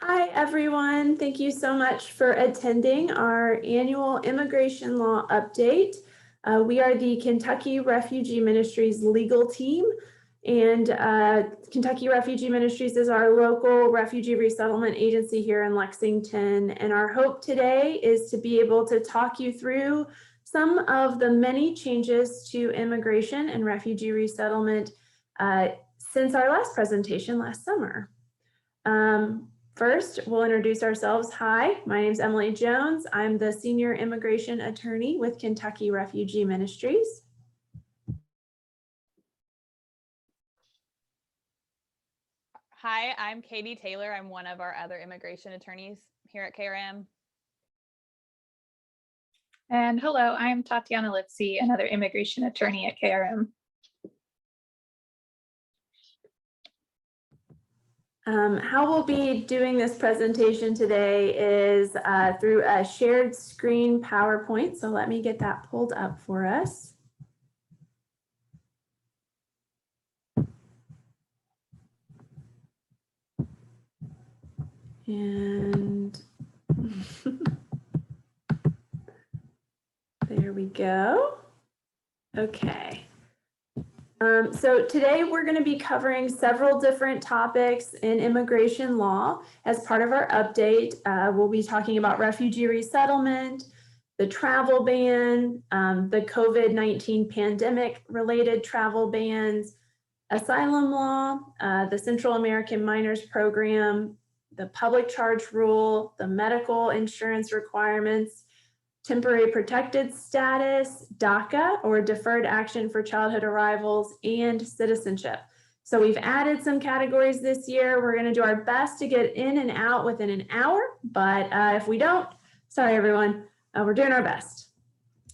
Hi, everyone. Thank you so much for attending our annual immigration law update. We are the Kentucky Refugee Ministries legal team, and Kentucky Refugee Ministries is our local refugee resettlement agency here in Lexington. And our hope today is to be able to talk you through some of the many changes to immigration and refugee resettlement since our last presentation last summer. First, we'll introduce ourselves. Hi, my name is Emily Jones. I'm the Senior Immigration Attorney with Kentucky Refugee Ministries. Hi, I'm Katie Taylor. I'm one of our other immigration attorneys here at KRM. And hello, I'm Tatiana Lipsey, another immigration attorney at KRM. How we'll be doing this presentation today is through a shared screen PowerPoint. So let me get that pulled up for us. And there we go. Okay. So today we're going to be covering several different topics in immigration law. As part of our update, we'll be talking about refugee resettlement, the travel ban, the COVID-19 pandemic related travel bans, asylum law, the Central American Minors Program, the public charge rule, the medical insurance requirements, temporary protected status, DACA, or deferred action for childhood arrivals, and citizenship. So we've added some categories this year. We're going to do our best to get in and out within an hour, but if we don't, sorry everyone, we're doing our best.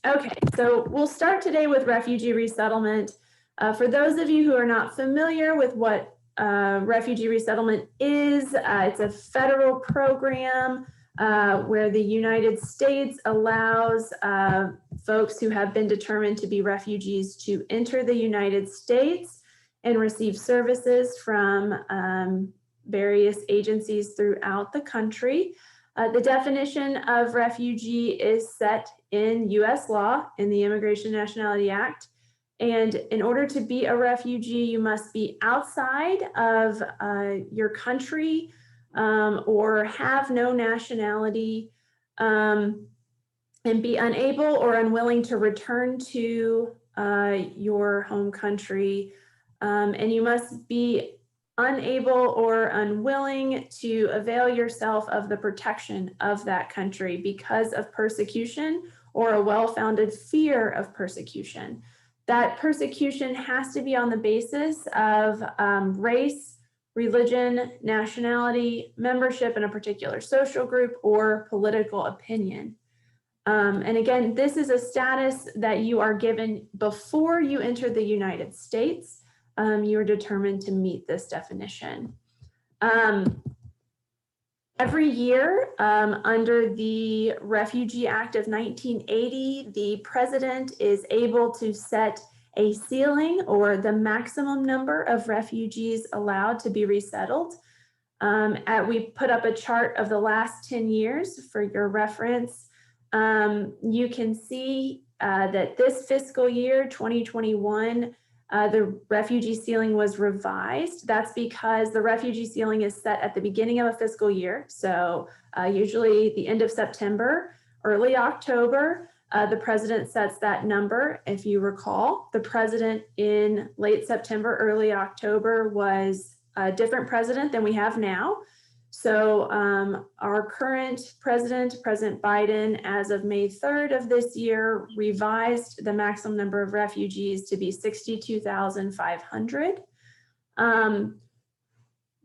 Okay, so we'll start today with refugee resettlement. For those of you who are not familiar with what refugee resettlement is, it's a federal program where the United States allows folks who have been determined to be refugees to enter the United States and receive services from various agencies throughout the country. The definition of refugee is set in US law in the Immigration Nationality Act. And in order to be a refugee, you must be outside of your country or have no nationality and be unable or unwilling to return to your home country. And you must be unable or unwilling to avail yourself of the protection of that country because of persecution or a well-founded fear of persecution. That persecution has to be on the basis of race, religion, nationality, membership in a particular social group, or political opinion. And again, this is a status that you are given before you enter the United States. You are determined to meet this definition. Every year, under the Refugee Act of 1980, the president is able to set a ceiling or the maximum number of refugees allowed to be resettled. We put up a chart of the last 10 years for your reference. You can see that this fiscal year, 2021, the refugee ceiling was revised. That's because the refugee ceiling is set at the beginning of a fiscal year. So usually the end of September, early October, the president sets that number. If you recall, the president in late September, early October was a different president than we have now. So our current president, President Biden, as of May 3rd of this year, revised the maximum number of refugees to be 62,500.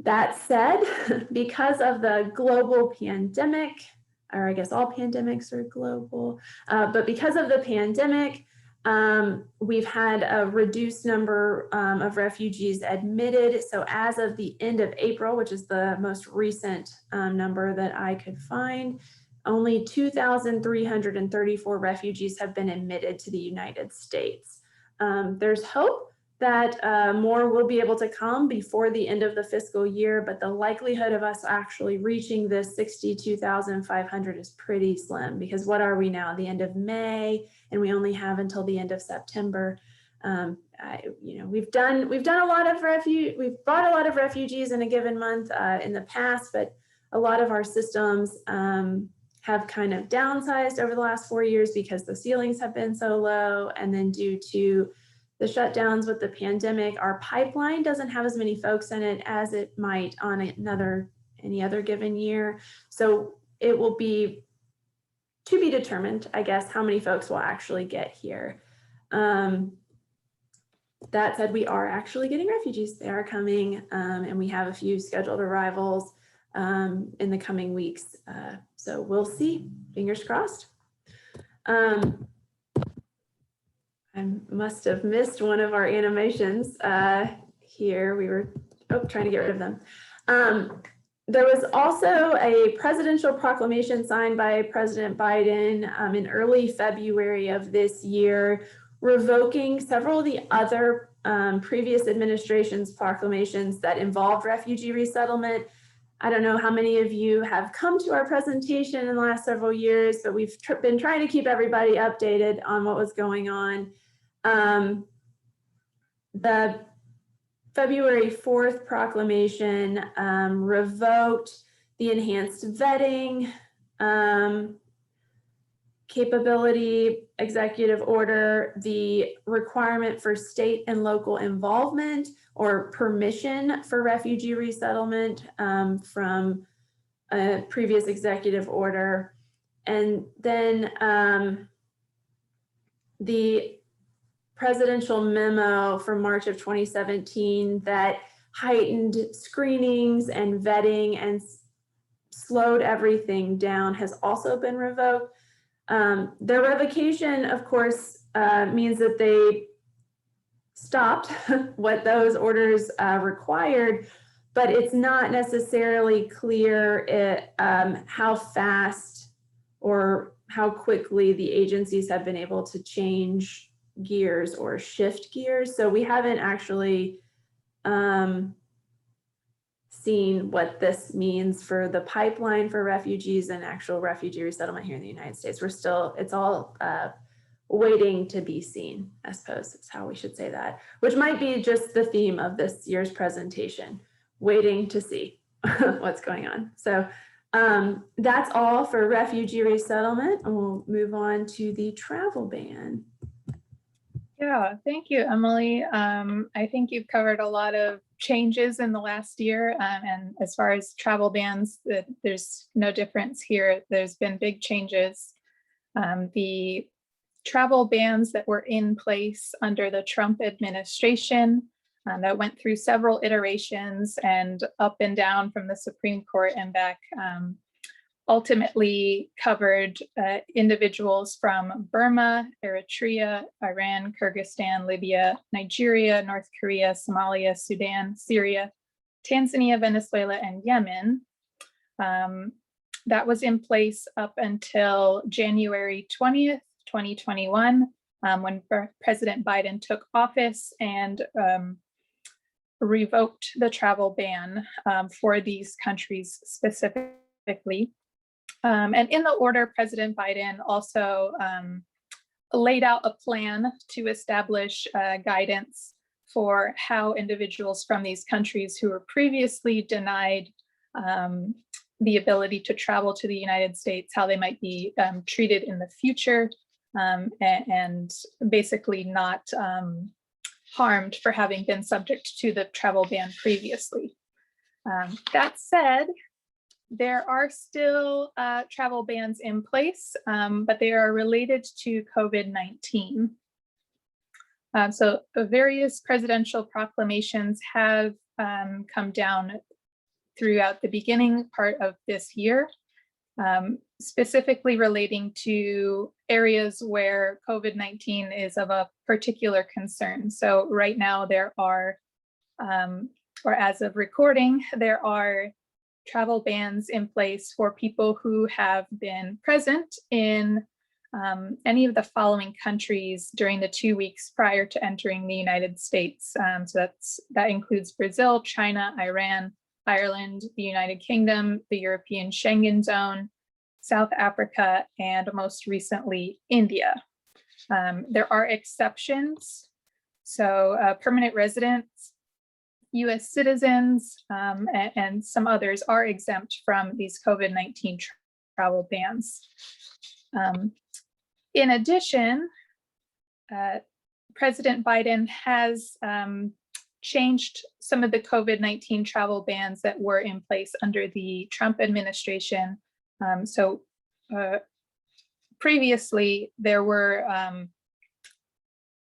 That said, because of the global pandemic, or I guess all pandemics are global, but because of the pandemic, we've had a reduced number of refugees admitted. So as of the end of April, which is the most recent number that I could find, only 2,334 refugees have been admitted to the United States. There's hope that more will be able to come before the end of the fiscal year, but the likelihood of us actually reaching this 62,500 is pretty slim, because what are we now, the end of May, and we only have until the end of September. We've done a lot of we've brought a lot of refugees in a given month in the past, but a lot of our systems have kind of downsized over the last 4 years because the ceilings have been so low, and then due to the shutdowns with the pandemic, our pipeline doesn't have as many folks in it as it might on any other given year. So it will be to be determined, I guess, how many folks will actually get here. That said, we are actually getting refugees. They are coming, and we have a few scheduled arrivals in the coming weeks. So we'll see, fingers crossed. I must have missed one of our animations here. We were trying to get rid of them. There was also a presidential proclamation signed by President Biden in early February of this year, revoking several of the other previous administration's proclamations that involved refugee resettlement. I don't know how many of you have come to our presentation in the last several years, but we've been trying to keep everybody updated on what was going on. The February 4th proclamation revoked the enhanced vetting capability executive order, the requirement for state and local involvement or permission for refugee resettlement from a previous executive order, and then the presidential memo from March of 2017 that heightened screenings and vetting and slowed everything down has also been revoked. Their revocation, of course, means that they stopped what those orders required, but it's not necessarily clear how fast or how quickly the agencies have been able to change gears or shift gears. So we haven't actually seen what this means for the pipeline for refugees and actual refugee resettlement here in the United States. It's all waiting to be seen, I suppose is how we should say that, which might be just the theme of this year's presentation, waiting to see what's going on. So that's all for refugee resettlement, and we'll move on to the travel ban. Yeah, thank you, Emily. I think you've covered a lot of changes in the last year, and as far as travel bans, there's no difference here. There's been big changes. The travel bans that were in place under the Trump administration that went through several iterations and up and down from the Supreme Court and back, ultimately covered individuals from Burma, Eritrea, Iran, Kyrgyzstan, Libya, Nigeria, North Korea, Somalia, Sudan, Syria, Tanzania, Venezuela, and Yemen. That was in place up until January 20th, 2021, when President Biden took office and revoked the travel ban for these countries specifically. And in the order, President Biden also laid out a plan to establish guidance for how individuals from these countries who were previously denied the ability to travel to the United States, how they might be treated in the future, and basically not harmed for having been subject to the travel ban previously. That said, there are still travel bans in place, but they are related to COVID-19. So various presidential proclamations have come down throughout the beginning part of this year, specifically relating to areas where COVID-19 is of a particular concern. So right now there are, or as of recording, there are travel bans in place for people who have been present in any of the following countries during the 2 weeks prior to entering the United States. So that includes Brazil, China, Iran, Ireland, the United Kingdom, the European Schengen Zone, South Africa, and most recently, India. There are exceptions. So permanent residents, US citizens, and some others are exempt from these COVID-19 travel bans. In addition, President Biden has changed some of the COVID-19 travel bans that were in place under the Trump administration. Previously, there were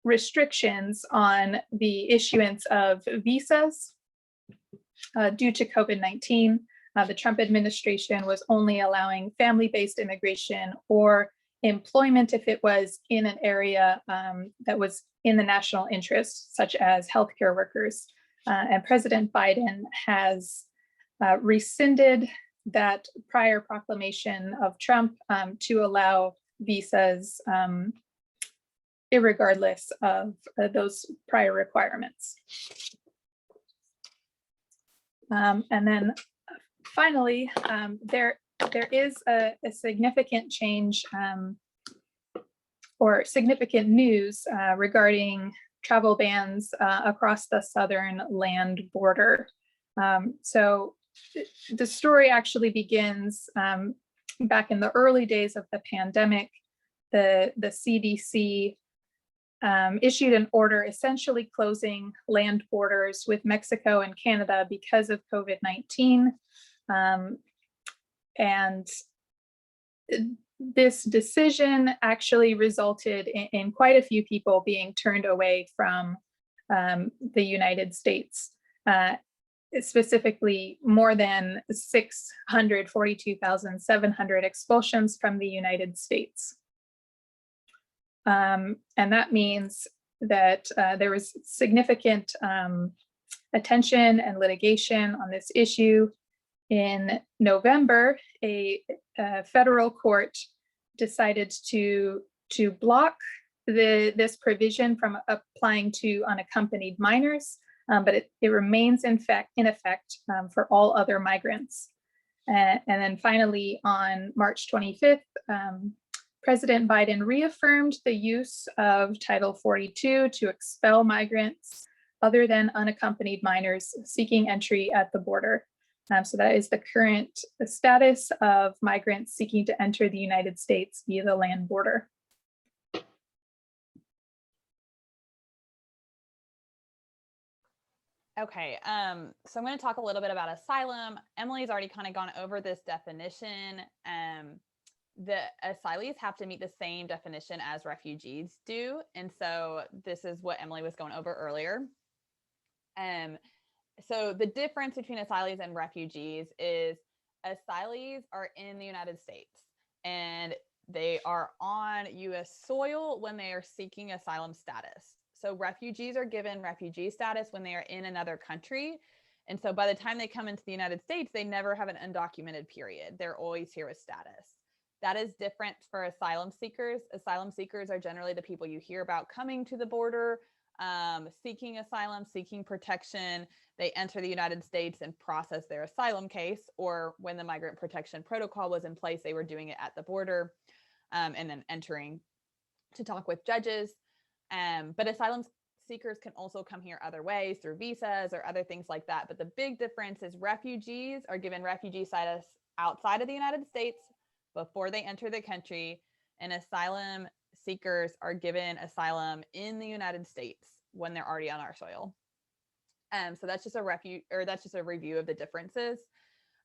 restrictions on the issuance of visas due to COVID-19. The Trump administration was only allowing family-based immigration or employment if it was in an area that was in the national interest, such as healthcare workers. And President Biden has rescinded that prior proclamation of Trump to allow visas irregardless of those prior requirements. And then finally, there is a significant change or significant news regarding travel bans across the southern land border. So the story actually begins back in the early days of the pandemic. The CDC issued an order essentially closing land borders with Mexico and Canada because of COVID-19. And this decision actually resulted in quite a few people being turned away from the United States. Specifically, more than 642,700 expulsions from the United States. And that means that there was significant attention and litigation on this issue. In November, a federal court decided to block this provision from applying to unaccompanied minors, but it remains in effect for all other migrants. And then finally, on March 25th, President Biden reaffirmed the use of Title 42 to expel migrants other than unaccompanied minors seeking entry at the border. So that is the current status of migrants seeking to enter the United States via the land border. Okay, so I'm going to talk a little bit about asylum. Emily's already kind of gone over this definition. The asylees have to meet the same definition as refugees do. And so this is what Emily was going over earlier. So the difference between asylees and refugees is asylees are in the United States and they are on US soil when they are seeking asylum status. So refugees are given refugee status when they are in another country. And so by the time they come into the United States, they never have an undocumented period. They're always here with status. That is different for asylum seekers. Asylum seekers are generally the people you hear about coming to the border, seeking asylum, seeking protection. They enter the United States and process their asylum case, or when the migrant protection protocol was in place, they were doing it at the border and then entering to talk with judges. But asylum seekers can also come here other ways through visas or other things like that. But the big difference is refugees are given refugee status outside of the United States before they enter the country, and asylum seekers are given asylum in the United States when they're already on our soil. So that's just a review of the differences.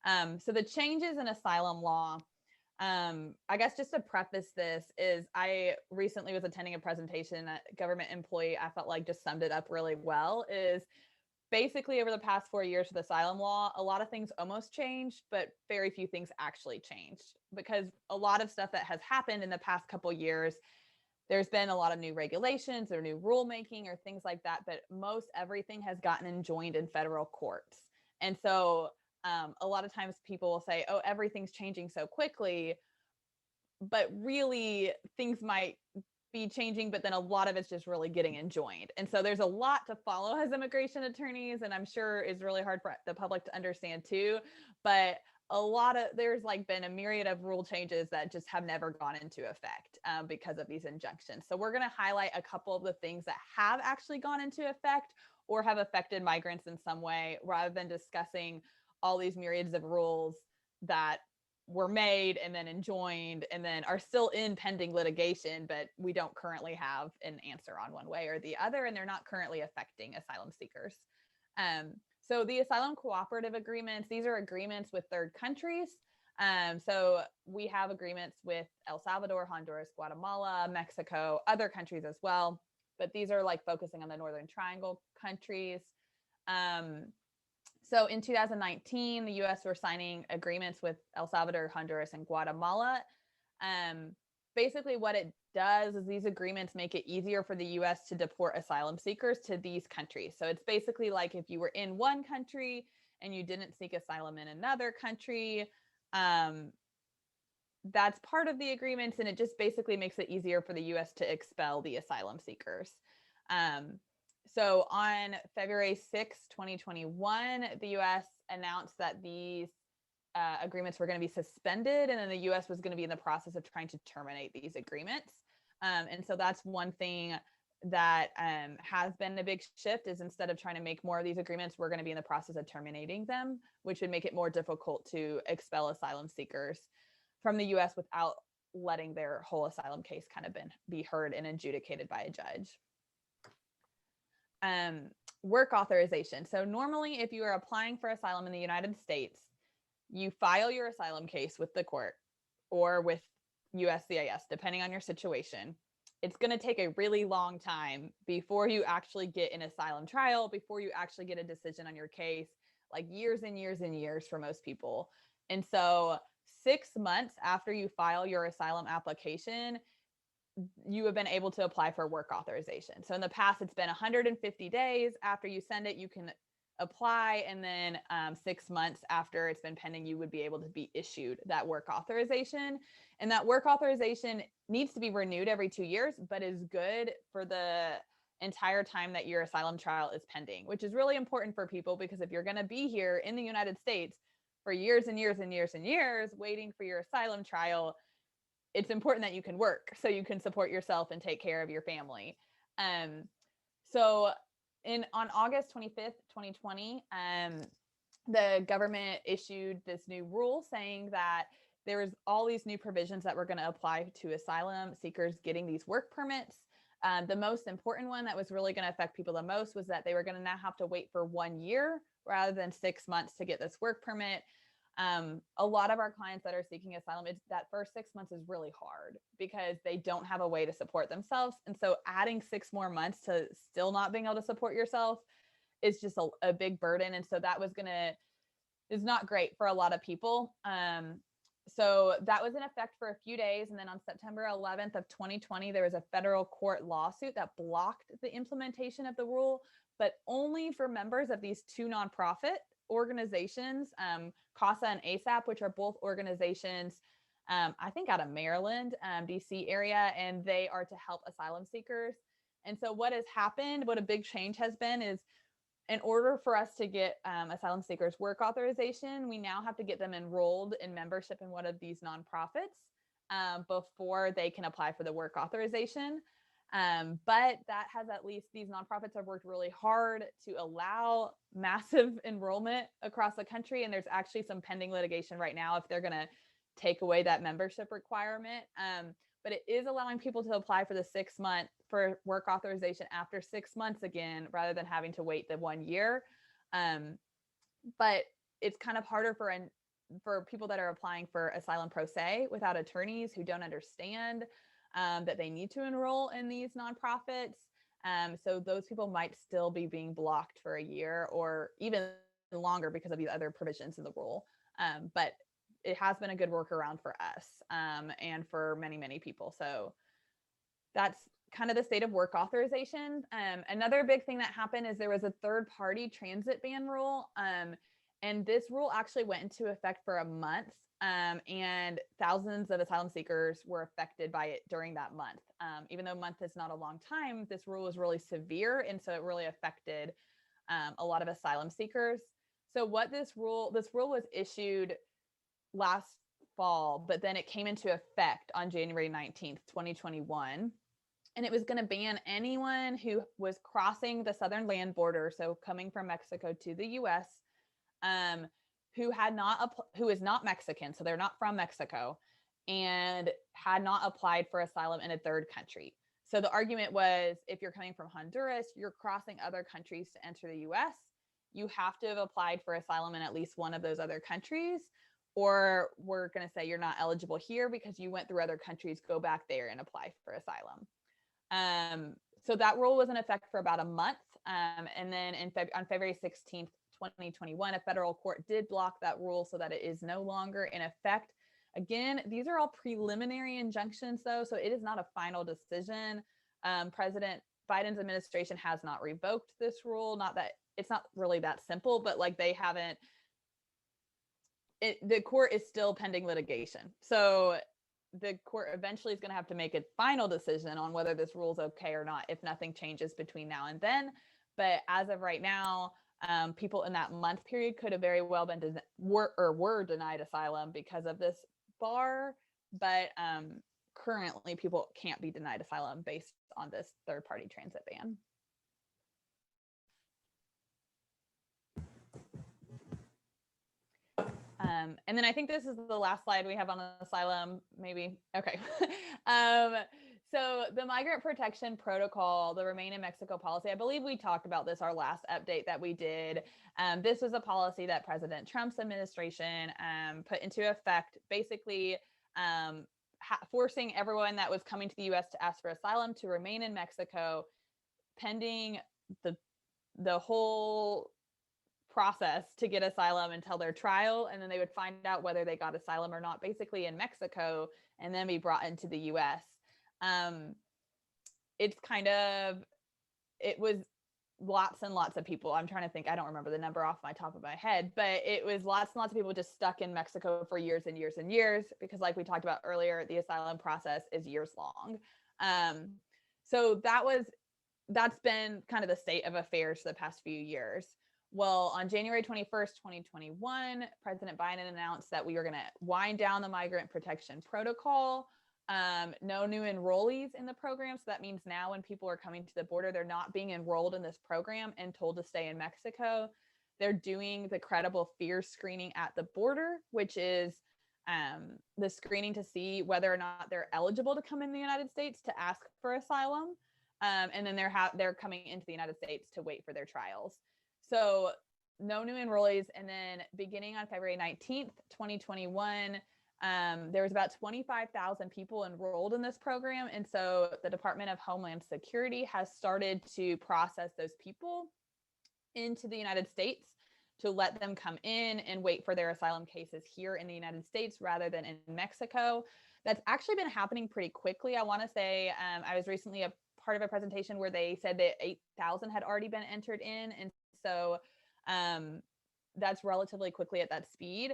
So the changes in asylum law, I guess just to preface this is I recently was attending a presentation, a government employee I felt like just summed it up really well, is basically over the past 4 years with asylum law, a lot of things almost changed, but very few things actually changed, because a lot of stuff that has happened in the past couple of years, there's been a lot of new regulations or new rulemaking or things like that, but most everything has gotten enjoined in federal courts. And so a lot of times people will say, oh, everything's changing so quickly. but really things might be changing, but then a lot of it's just really getting enjoined. And so there's a lot to follow as immigration attorneys, and I'm sure is really hard for the public to understand too. But there's like been a myriad of rule changes that just have never gone into effect because of these injunctions. So we're going to highlight a couple of the things that have actually gone into effect or have affected migrants in some way, rather than discussing all these myriads of rules that were made and then enjoined and then are still in pending litigation, but we don't currently have an answer on one way or the other, and they're not currently affecting asylum seekers. So the asylum cooperative agreements, these are agreements with third countries. So we have agreements with El Salvador, Honduras, Guatemala, Mexico, other countries as well, but these are like focusing on the Northern Triangle countries. So in 2019, the US were signing agreements with El Salvador, Honduras, and Guatemala. Basically what it does is these agreements make it easier for the US to deport asylum seekers to these countries. So it's basically like if you were in one country and you didn't seek asylum in another country, that's part of the agreements, and it just basically makes it easier for the US to expel the asylum seekers. So on February 6, 2021, the US announced that these agreements were going to be suspended, and then the US was going to be in the process of trying to terminate these agreements. And so that's one thing that has been a big shift, is instead of trying to make more of these agreements, we're going to be in the process of terminating them, which would make it more difficult to expel asylum seekers from the US without letting their whole asylum case kind of be heard and adjudicated by a judge. Work authorization. So normally if you are applying for asylum in the United States, you file your asylum case with the court or with USCIS, depending on your situation. It's going to take a really long time before you actually get an asylum trial, before you actually get a decision on your case, like years and years and years for most people. And so 6 months after you file your asylum application, you have been able to apply for work authorization. So in the past, it's been 150 days after you send it, you can apply, and then 6 months after it's been pending, you would be able to be issued that work authorization. And that work authorization needs to be renewed every 2 years, but is good for the entire time that your asylum trial is pending, which is really important for people, because if you're going to be here in the United States for years and years and years and years waiting for your asylum trial, it's important that you can work so you can support yourself and take care of your family. So on August 25th, 2020, the government issued this new rule saying that there was all these new provisions that were going to apply to asylum seekers getting these work permits. The most important one that was really going to affect people the most was that they were going to now have to wait for 1 year rather than 6 months to get this work permit. A lot of our clients that are seeking asylum, that first 6 months is really hard because they don't have a way to support themselves. And so adding 6 more months to still not being able to support yourself is just a big burden. And so that is not great for a lot of people. So that was in effect for a few days. And then on September 11th of 2020, there was a federal court lawsuit that blocked the implementation of the rule, but only for members of these two nonprofit organizations, CASA and ASAP, which are both organizations, I think out of Maryland, DC area, and they are to help asylum seekers. And so what has happened, what a big change has been, is in order for us to get asylum seekers work authorization, we now have to get them enrolled in membership in one of these nonprofits before they can apply for the work authorization. But that has, at least these nonprofits have worked really hard to allow massive enrollment across the country. And there's actually some pending litigation right now if they're going to take away that membership requirement. But it is allowing people to apply for the 6 month for work authorization after 6 months again, rather than having to wait the 1 year. But it's kind of harder for people that are applying for asylum pro se without attorneys who don't understand that they need to enroll in these nonprofits. So those people might still be being blocked for a year or even longer because of the other provisions in the rule. But it has been a good workaround for us and for many, many people. So that's kind of the state of work authorization. Another big thing that happened is there was a third-party transit ban rule. And this rule actually went into effect for a month, and thousands of asylum seekers were affected by it during that month. Even though a month is not a long time, this rule was really severe, and so it really affected a lot of asylum seekers. So what this rule was issued last fall, but then it came into effect on January 19th, 2021. And it was going to ban anyone who was crossing the southern land border, so coming from Mexico to the US, who is not Mexican, so they're not from Mexico, and had not applied for asylum in a third country. So the argument was, if you're coming from Honduras, you're crossing other countries to enter the US, you have to have applied for asylum in at least one of those other countries, or we're going to say you're not eligible here because you went through other countries, go back there and apply for asylum. So that rule was in effect for about a month. And then on February 16th, 2021, a federal court did block that rule so that it is no longer in effect. Again, these are all preliminary injunctions though, so it is not a final decision. President Biden's administration has not revoked this rule. Not that it's not really that simple, but like they haven't, the court is still pending litigation. So the court eventually is going to have to make a final decision on whether this rule is okay or not, if nothing changes between now and then. But as of right now, people in that month period could have very well been were denied asylum because of this bar. But currently, people can't be denied asylum based on this third-party transit ban. And then I think this is the last slide we have on asylum, maybe. Okay. So the Migrant Protection Protocol, the Remain in Mexico policy, I believe we talked about this our last update that we did. This was a policy that President Trump's administration put into effect, basically forcing everyone that was coming to the US to ask for asylum to remain in Mexico pending the whole process to get asylum until their trial, and then they would find out whether they got asylum or not, basically in Mexico, and then be brought into the US. It was lots and lots of people. I'm trying to think, I don't remember the number off my top of my head, but it was lots and lots of people just stuck in Mexico for years and years and years, because like we talked about earlier, the asylum process is years long. So that's been kind of the state of affairs for the past few years. Well, on January 21st, 2021, President Biden announced that we were going to wind down the Migrant Protection Protocol. No new enrollees in the program. So that means now when people are coming to the border, they're not being enrolled in this program and told to stay in Mexico. They're doing the credible fear screening at the border, which is the screening to see whether or not they're eligible to come in the United States to ask for asylum. And then they're coming into the United States to wait for their trials. So no new enrollees. And then beginning on February 19th, 2021, there was about 25,000 people enrolled in this program. And so the Department of Homeland Security has started to process those people into the United States to let them come in and wait for their asylum cases here in the United States rather than in Mexico. That's actually been happening pretty quickly. I want to say I was recently a part of a presentation where they said that 8,000 had already been entered in. And so that's relatively quickly at that speed.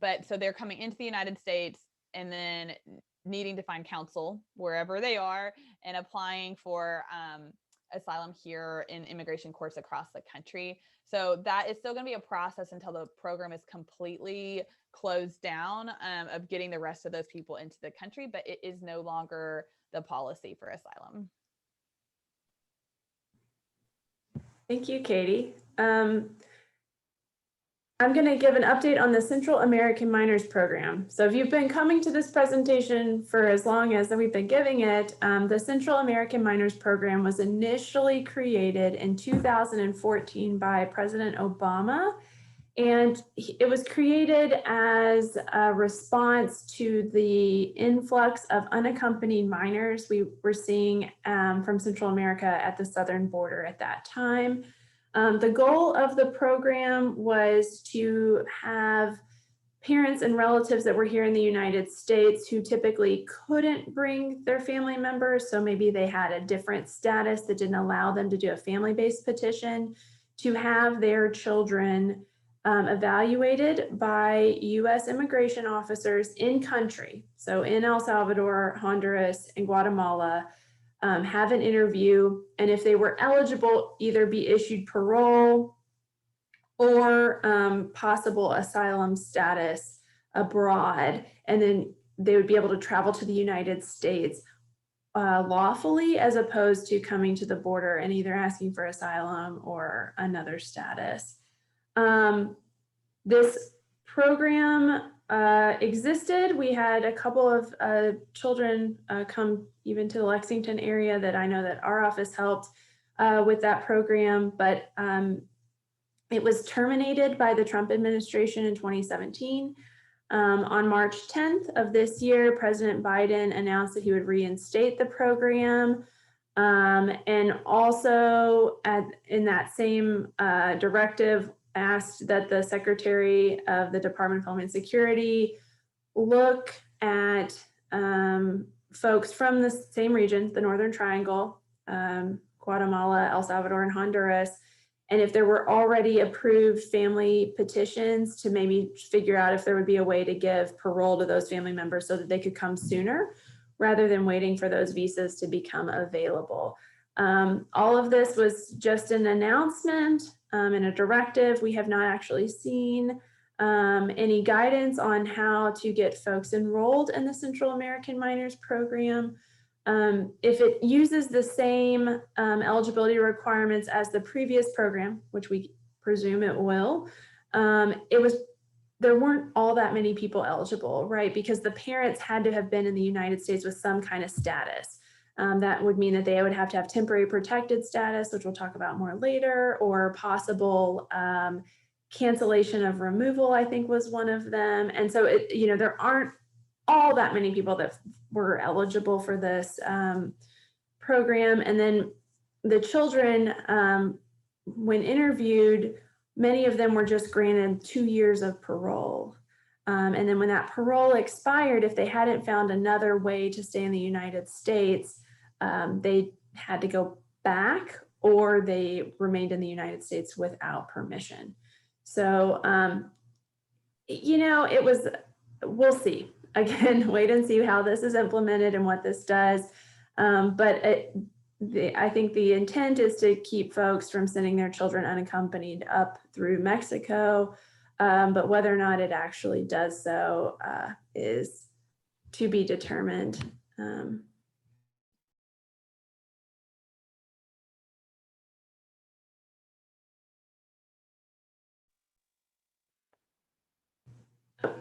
But so they're coming into the United States and then needing to find counsel wherever they are and applying for asylum here in immigration courts across the country. So that is still going to be a process until the program is completely closed down of getting the rest of those people into the country, but it is no longer the policy for asylum. Thank you, Katie. I'm going to give an update on the Central American Minors Program. So if you've been coming to this presentation for as long as we've been giving it, the Central American Minors Program was initially created in 2014 by President Obama. And it was created as a response to the influx of unaccompanied minors we were seeing from Central America at the southern border at that time. The goal of the program was to have parents and relatives that were here in the United States who typically couldn't bring their family members, so maybe they had a different status that didn't allow them to do a family-based petition, to have their children evaluated by U.S. immigration officers in country. So in El Salvador, Honduras, and Guatemala, have an interview, and if they were eligible, either be issued parole or possible asylum status abroad, and then they would be able to travel to the United States lawfully, as opposed to coming to the border and either asking for asylum or another status. This program existed. We had a couple of children come even to the Lexington area that I know that our office helped with that program, but it was terminated by the Trump administration in 2017. On March 10th of this year, President Biden announced that he would reinstate the program. And also in that same directive, asked that the Secretary of the Department of Homeland Security look at folks from the same region, the Northern Triangle, Guatemala, El Salvador, and Honduras, and if there were already approved family petitions, to maybe figure out if there would be a way to give parole to those family members so that they could come sooner, rather than waiting for those visas to become available. All of this was just an announcement and a directive. We have not actually seen any guidance on how to get folks enrolled in the Central American Minors Program. If it uses the same eligibility requirements as the previous program, which we presume it will, there weren't all that many people eligible, right? Because the parents had to have been in the United States with some kind of status. That would mean that they would have to have temporary protected status, which we'll talk about more later, or possible cancellation of removal, I think was one of them. And so there aren't all that many people that were eligible for this program. And then the children, when interviewed, many of them were just granted 2 years of parole. And then when that parole expired, if they hadn't found another way to stay in the United States, they had to go back, or they remained in the United States without permission. So, we'll see. Again, wait and see how this is implemented and what this does. But I think the intent is to keep folks from sending their children unaccompanied up through Mexico. But whether or not it actually does so is to be determined.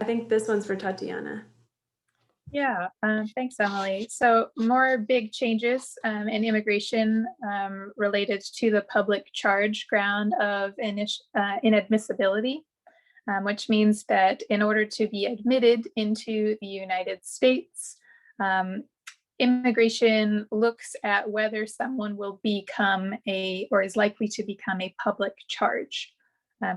I think this one's for Tatiana. Yeah, thanks, Emily. So more big changes in immigration related to the public charge ground of inadmissibility, which means that in order to be admitted into the United States, immigration looks at whether someone will become or is likely to become a public charge.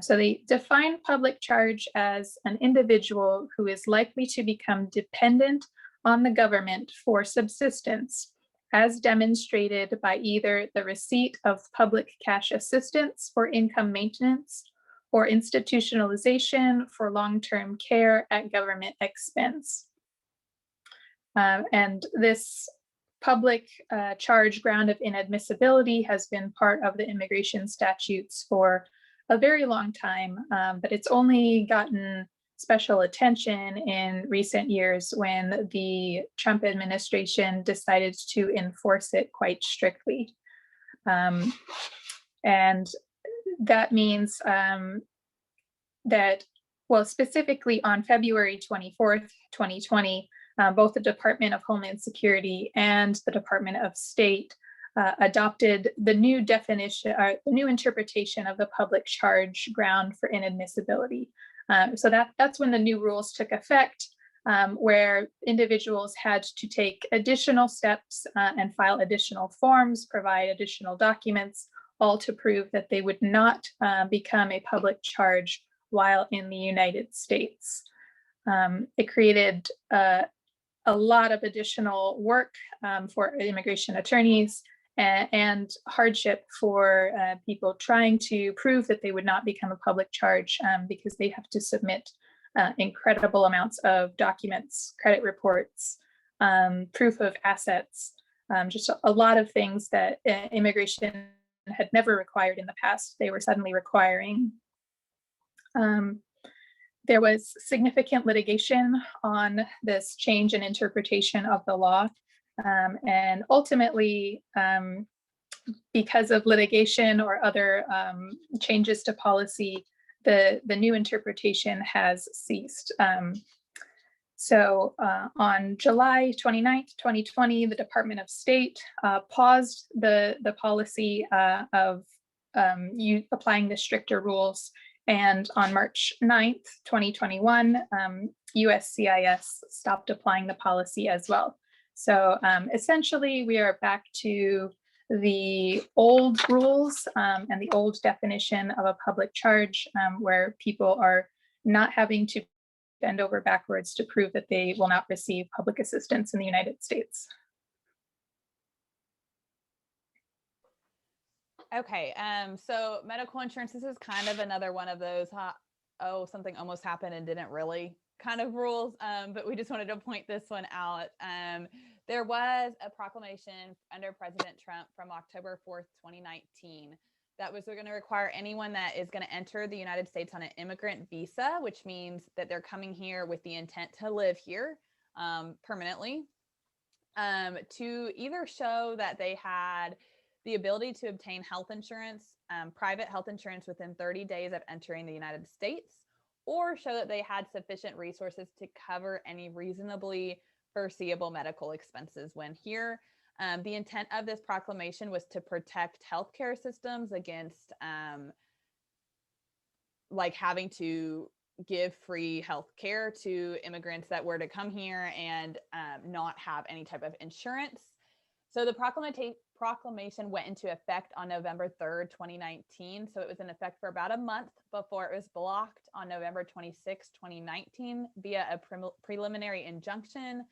So they define public charge as an individual who is likely to become dependent on the government for subsistence, as demonstrated by either the receipt of public cash assistance for income maintenance or institutionalization for long-term care at government expense. And this public charge ground of inadmissibility has been part of the immigration statutes for a very long time, but it's only gotten special attention in recent years when the Trump administration decided to enforce it quite strictly. And that means that, well, specifically on February 24th, 2020, both the Department of Homeland Security and the Department of State adopted the new definition, or the new interpretation of the public charge ground for inadmissibility. So that's when the new rules took effect, where individuals had to take additional steps and file additional forms, provide additional documents, all to prove that they would not become a public charge while in the United States. It created a lot of additional work for immigration attorneys and hardship for people trying to prove that they would not become a public charge because they have to submit incredible amounts of documents, credit reports, proof of assets, just a lot of things that immigration had never required in the past, they were suddenly requiring. There was significant litigation on this change in interpretation of the law. And ultimately, because of litigation or other changes to policy, the new interpretation has ceased. So on July 29th, 2020, the Department of State paused the policy of applying the stricter rules. And on March 9th, 2021, USCIS stopped applying the policy as well. So essentially, we are back to the old rules and the old definition of a public charge where people are not having to bend over backwards to prove that they will not receive public assistance in the United States. Okay, so medical insurance, this is kind of another one of those, oh, something almost happened and didn't really kind of rules, but we just wanted to point this one out. There was a proclamation under President Trump from October 4th, 2019, that was going to require anyone that is going to enter the United States on an immigrant visa, which means that they're coming here with the intent to live here permanently, to either show that they had the ability to obtain health insurance, private health insurance within 30 days of entering the United States, or show that they had sufficient resources to cover any reasonably foreseeable medical expenses when here. The intent of this proclamation was to protect healthcare systems against like having to give free healthcare to immigrants that were to come here and not have any type of insurance. So the proclamation went into effect on November 3rd, 2019. So it was in effect for about a month before it was blocked on November 26, 2019 via a preliminary injunction.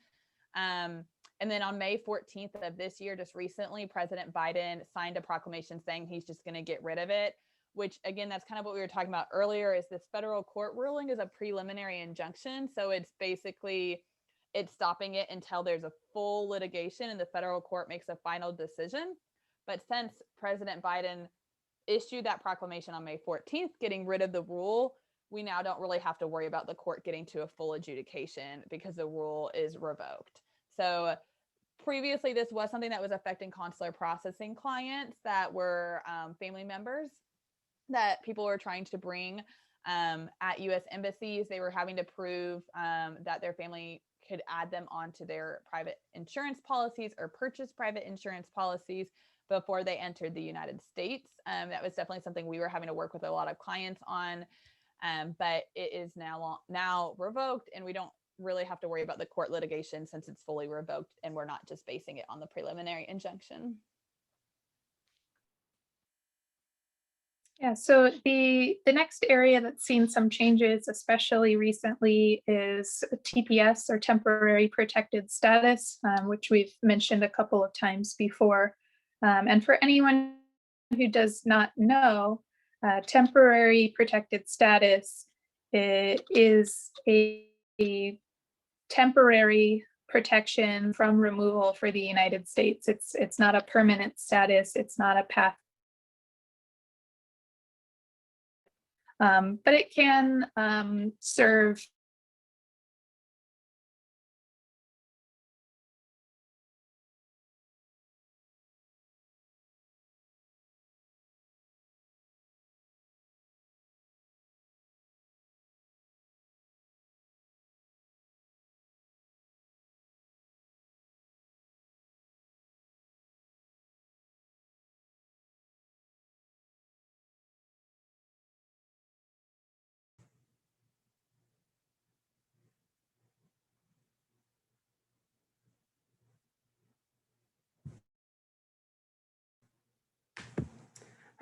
And then on May 14th of this year, just recently, President Biden signed a proclamation saying he's just going to get rid of it, which again, that's kind of what we were talking about earlier, is this federal court ruling is a preliminary injunction. So it's basically, it's stopping it until there's a full litigation and the federal court makes a final decision. But since President Biden issued that proclamation on May 14th, getting rid of the rule, we now don't really have to worry about the court getting to a full adjudication because the rule is revoked. So previously, this was something that was affecting consular processing clients that were family members that people were trying to bring at U.S. embassies. They were having to prove that their family could add them onto their private insurance policies or purchase private insurance policies before they entered the United States. That was definitely something we were having to work with a lot of clients on, but it is now revoked, and we don't really have to worry about the court litigation since it's fully revoked and we're not just basing it on the preliminary injunction. Yeah, so the next area that's seen some changes, especially recently, is TPS, or temporary protected status, which we've mentioned a couple of times before. And for anyone who does not know, temporary protected status is a temporary protection from removal for the United States. It's not a permanent status. It's not a path. But it can serve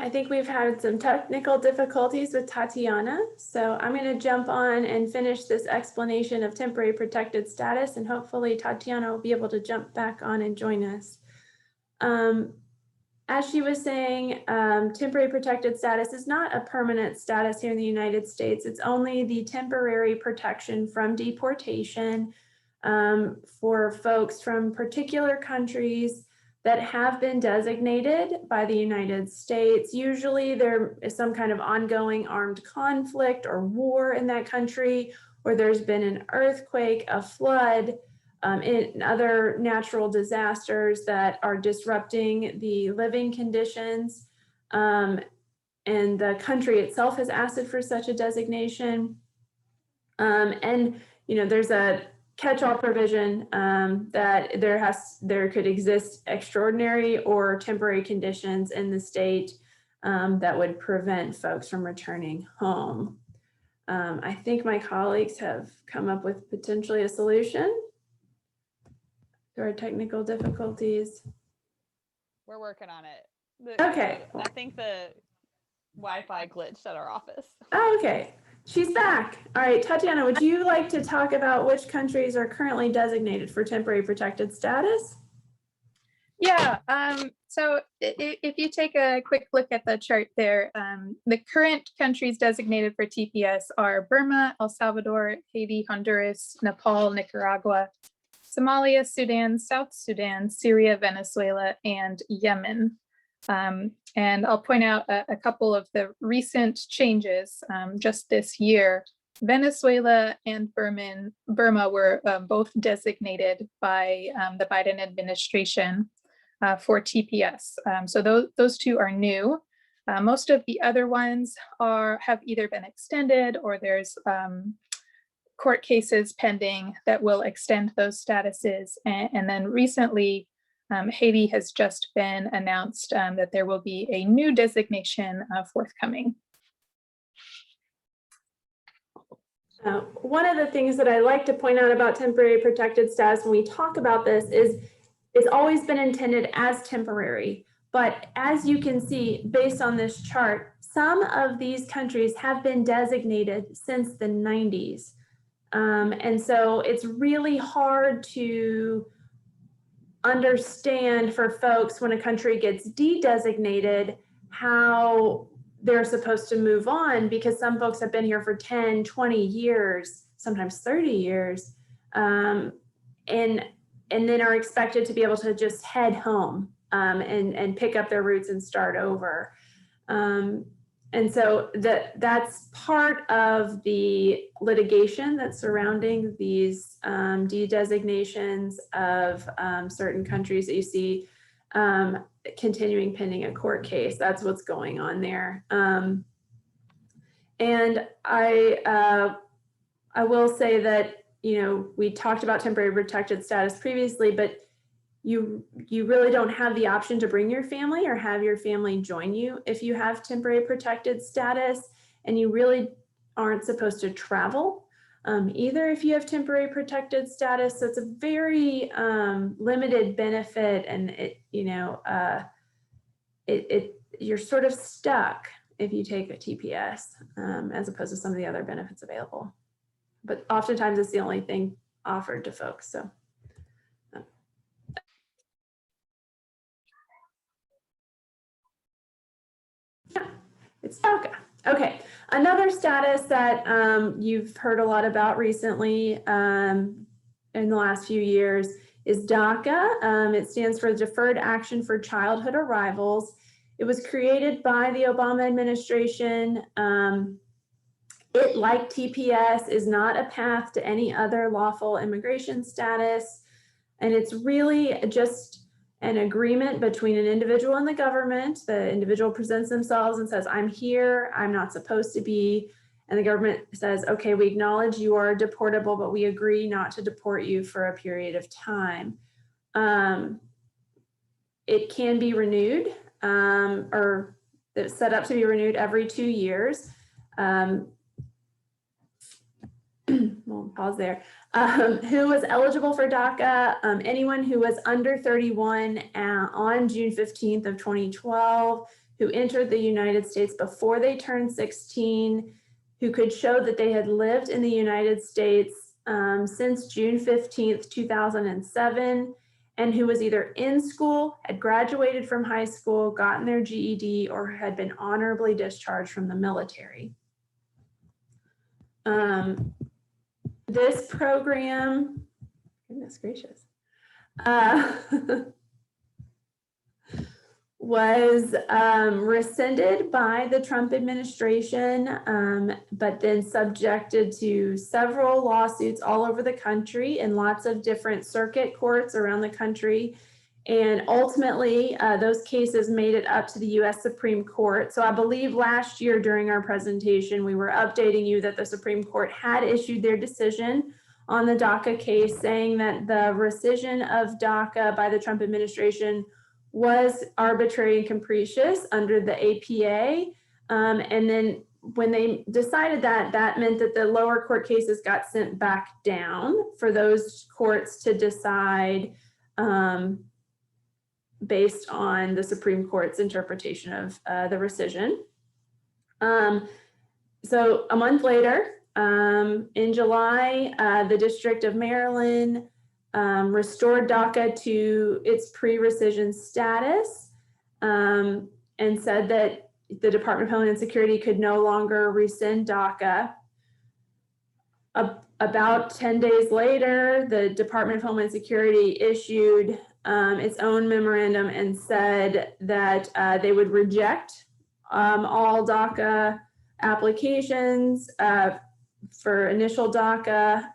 I think we've had some technical difficulties with Tatiana, so I'm going to jump on and finish this explanation of temporary protected status, and hopefully Tatiana will be able to jump back on and join us. as she was saying, temporary protected status is not a permanent status here in the United States. It's only the temporary protection from deportation for folks from particular countries that have been designated by the United States. Usually there is some kind of ongoing armed conflict or war in that country, or there's been an earthquake, a flood, and other natural disasters that are disrupting the living conditions. And the country itself has asked for such a designation. And there's a catch-all provision that there could exist extraordinary or temporary conditions in the state that would prevent folks from returning home. I think my colleagues have come up with potentially a solution to our technical difficulties. We're working on it. Okay. I think the Wi-Fi glitched at our office. Oh, okay. She's back. All right, Tatiana, would you like to talk about which countries are currently designated for temporary protected status? Yeah, so if you take a quick look at the chart there, the current countries designated for TPS are Burma, El Salvador, Haiti, Honduras, Nepal, Nicaragua, Somalia, Sudan, South Sudan, Syria, Venezuela, and Yemen. And I'll point out a couple of the recent changes just this year. Venezuela and Burma were both designated by the Biden administration for TPS. So those two are new. Most of the other ones have either been extended or there's court cases pending that will extend those statuses. And then recently, Haiti has just been announced that there will be a new designation forthcoming. One of the things that I like to point out about temporary protected status when we talk about this is it's always been intended as temporary. But as you can see, based on this chart, some of these countries have been designated since the 90s. And so it's really hard to understand for folks when a country gets de-designated how they're supposed to move on, because some folks have been here for 10, 20 years, sometimes 30 years, and then are expected to be able to just head home and pick up their roots and start over. And so that's part of the litigation that's surrounding these de-designations of certain countries that you see continuing pending a court case. That's what's going on there. And I will say that, we talked about temporary protected status previously, but you really don't have the option to bring your family or have your family join you if you have temporary protected status, and you really aren't supposed to travel either if you have temporary protected status. So it's a very limited benefit, and you're sort of stuck if you take a TPS as opposed to some of the other benefits available. But oftentimes it's the only thing offered to folks. So. Yeah, it's DACA. Okay, another status that you've heard a lot about recently in the last few years is DACA. It stands for Deferred Action for Childhood Arrivals. It was created by the Obama administration. It, like TPS, is not a path to any other lawful immigration status. And it's really just an agreement between an individual and the government. The individual presents themselves and says, I'm here, I'm not supposed to be. And the government says, okay, we acknowledge you are deportable, but we agree not to deport you for a period of time. It can be renewed or it's set up to be renewed every 2 years. We'll pause there. Who was eligible for DACA? Anyone who was under 31 on June 15th of 2012, who entered the United States before they turned 16, who could show that they had lived in the United States since June 15th, 2007, and who was either in school, had graduated from high school, gotten their GED, or had been honorably discharged from the military. This program, goodness gracious, was rescinded by the Trump administration, but then subjected to several lawsuits all over the country in lots of different circuit courts around the country. And ultimately, those cases made it up to the US Supreme Court. So I believe last year during our presentation, we were updating you that the Supreme Court had issued their decision on the DACA case, saying that the rescission of DACA by the Trump administration was arbitrary and capricious under the APA. And then when they decided that, that meant that the lower court cases got sent back down for those courts to decide based on the Supreme Court's interpretation of the rescission. So a month later, in July, the District of Maryland restored DACA to its pre-rescission status and said that the Department of Homeland Security could no longer rescind DACA. About 10 days later, the Department of Homeland Security issued its own memorandum and said that they would reject all DACA applications for initial DACA,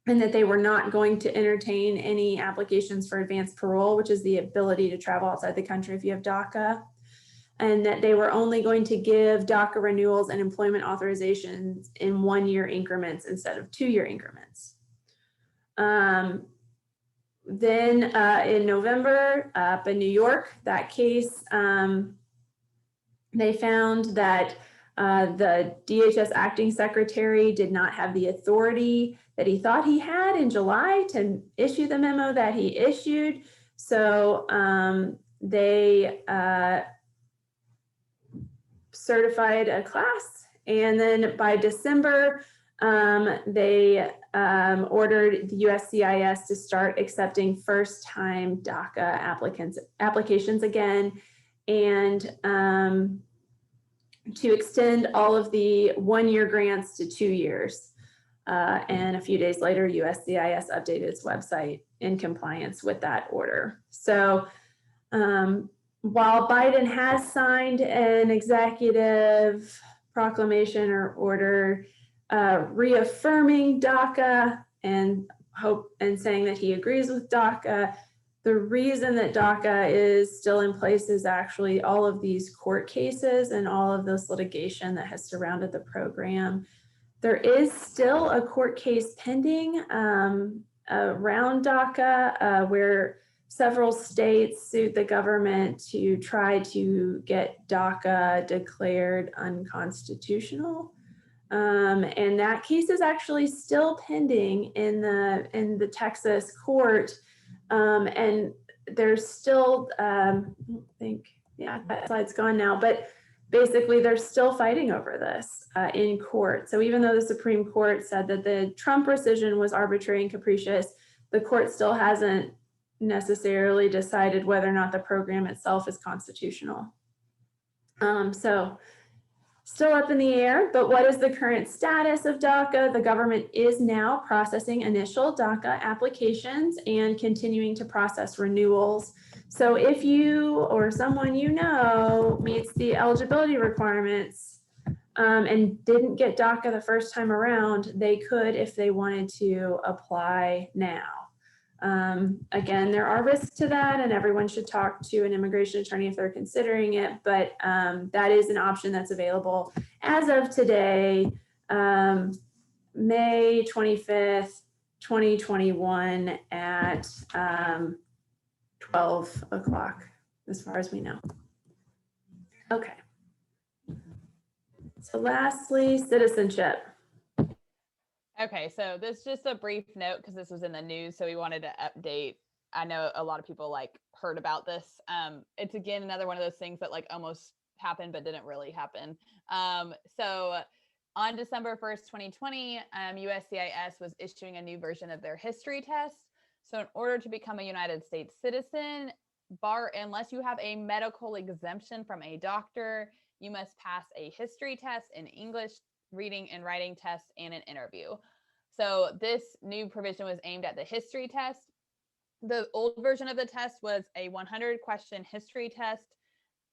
and that they were not going to entertain any applications for advanced parole, which is the ability to travel outside the country if you have DACA, and that they were only going to give DACA renewals and employment authorizations in 1-year increments instead of 2-year increments. Then in November, up in New York, that case, they found that the DHS acting secretary did not have the authority that he thought he had in July to issue the memo that he issued. So they certified a class, and then by December, they ordered the USCIS to start accepting first-time DACA applications again, and to extend all of the 1-year grants to 2 years. And a few days later, USCIS updated its website in compliance with that order. So while Biden has signed an executive proclamation or order reaffirming DACA and saying that he agrees with DACA, the reason that DACA is still in place is actually all of these court cases and all of this litigation that has surrounded the program. There is still a court case pending around DACA where several states sued the government to try to get DACA declared unconstitutional. And that case is actually still pending in the Texas court. And there's still, I think, yeah, that slide's gone now, but basically they're still fighting over this in court. So even though the Supreme Court said that the Trump rescission was arbitrary and capricious, the court still hasn't necessarily decided whether or not the program itself is constitutional. So still up in the air, but what is the current status of DACA? The government is now processing initial DACA applications and continuing to process renewals. So if you or someone you know meets the eligibility requirements and didn't get DACA the first time around, they could, if they wanted to, apply now. Again, there are risks to that, and everyone should talk to an immigration attorney if they're considering it, but that is an option that's available as of today, May 25th, 2021 at 12 o'clock, as far as we know. Okay. So lastly, citizenship. Okay, so this is just a brief note because this was in the news, so we wanted to update. I know a lot of people heard about this. It's again another one of those things that almost happened but didn't really happen. So on December 1st, 2020, USCIS was issuing a new version of their history test. So in order to become a United States citizen, unless you have a medical exemption from a doctor, you must pass a history test, an English reading and writing test, and an interview. So this new provision was aimed at the history test. The old version of the test was a 100-question history test.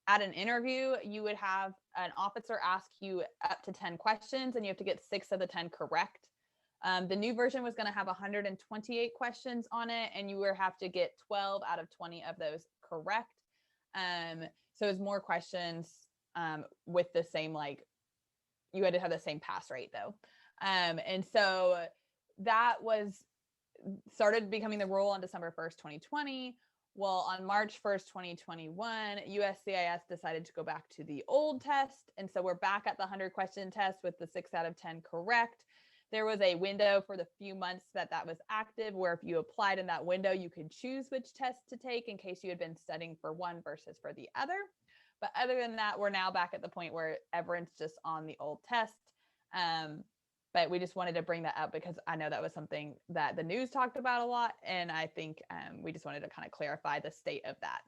At an interview, you would have an officer ask you up to 10 questions, and you have to get 6 of the 10 correct. The new version was going to have 128 questions on it, and you would have to get 12 out of 20 of those correct. So it's more questions with the same, like, you had to have the same pass rate though. And so that started becoming the rule on December 1st, 2020. Well, on March 1st, 2021, USCIS decided to go back to the old test. And so we're back at the 100-question test with the 6 out of 10 correct. There was a window for the few months that was active, where if you applied in that window, you could choose which test to take in case you had been studying for one versus for the other. But other than that, we're now back at the point where everyone's just on the old test. But we just wanted to bring that up because I know that was something that the news talked about a lot. And I think we just wanted to kind of clarify the state of that.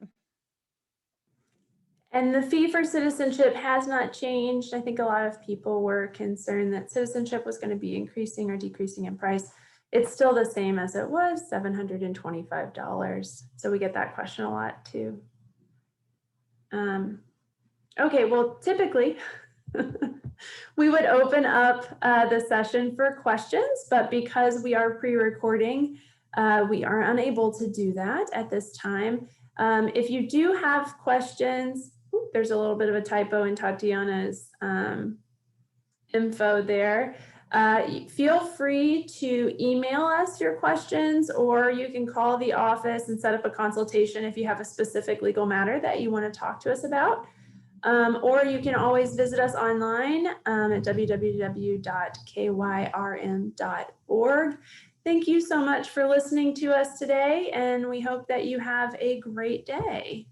And the fee for citizenship has not changed. I think a lot of people were concerned that citizenship was going to be increasing or decreasing in price. It's still the same as it was, $725. So we get that question a lot too. Okay, well, typically we would open up the session for questions, but because we are pre-recording, we are unable to do that at this time. If you do have questions, there's a little bit of a typo in Tatiana's info there. Feel free to email us your questions, or you can call the office and set up a consultation if you have a specific legal matter that you want to talk to us about. Or you can always visit us online at www.kyrm.org. Thank you so much for listening to us today, and we hope that you have a great day.